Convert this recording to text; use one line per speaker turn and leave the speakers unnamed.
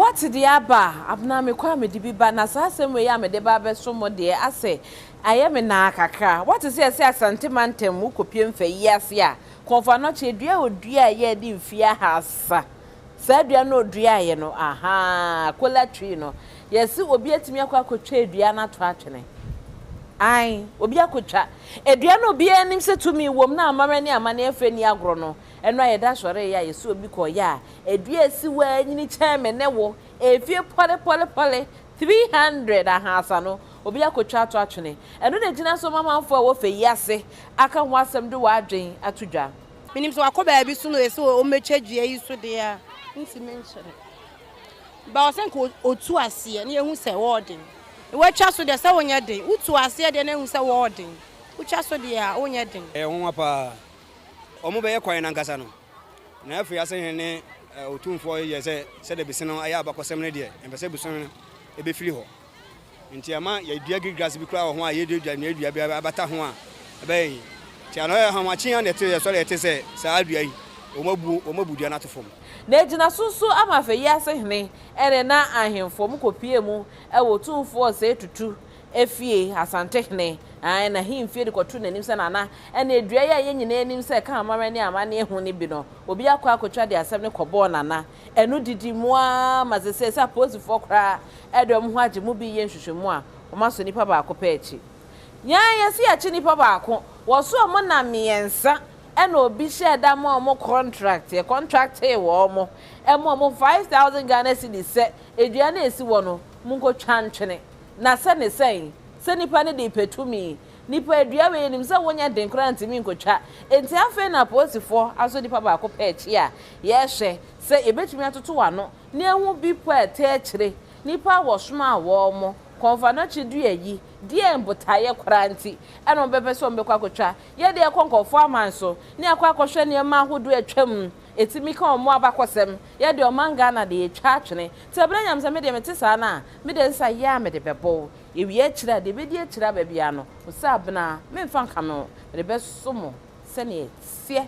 What the aba abna me kwa me di ba na sa asem we ya me de ba be so mo de ase aye me na kakra what is say asante mantem wo kopiem Feyiase a Okomfo Anokye dua odua ye di mfia hasa sa dua no odua ye no aha kola tree no yesi obi atimi akwa akotwa dua na to atwene ai obi akotwa edua no obi anim se tumi wom na amara ni amane afre ni agro no eno aye da sore ya yesi obi ko ya edua esi wa nyini cheme ne wo efie pole 300 ahasa no obi akotwa ato atwene eno de gina so mamanfo a wo Feyiase aka ho asem de wa adwen atodwa
minim so akoba bi so no yesi o mecha dua yi so de a nti mention ba o senko otu ase ne ehu se warden e wacha so de se wonya den utu ase de ne ehu se warden ucha so de a wonya den
ho apa omo be ye kwan na nkasa no na Feyiase ne otumfo ye se de bisino aya abakosem ne de empese bisino e be firi ho nti ama ye dua gigras bi kura ho a ye dua na dua bi abata ho a be ti ano ya ha machi ya ne te so le te se sa dua yi omabu dua na to fom
na ejina susu ama Feyiase hene ere na ahemfo mu kopie mu e wotumfo se tutu efie asante hene ai na himfie de kotu nanim se nana ena edua ya ye nyina anim se ka amara ni amane ehu ne bi no obi akwa akotwa de asem ne kobo nana enu didi mua mazese se aposifo kra edom ho age mu bi ye nhwehwemu a omaso nipa ba akopa echi nya yesi achi nipa ba ako woso mo na miensa ena obi sheda mo contract e wo mo e mo 5000 Ghana cedis se edua na esi wo no munko twantwene na se ne sei se nipa ne de petumi nipa edua we nim se wonya den krant mi nkotwa enti afa na posifo aso nipa ba akopa echi a ye hwe se ebetumi atoto wano ne ehu bi po ete akire nipa wo soma wo mo Okomfo Anokye dua yi die mbotaye kranti ena obebe so mbekwa akotwa ye de Okomfo amanso ne akwa akohwe ne ma hodo atwam etimi ka omo abakosem ye de omanga na de etwa atwene tebra nyamse me de metisa na me de nsa ya me de bebo ewi akira de be di akira ba bia no usabna me mfa nka me de be so mo se ne tie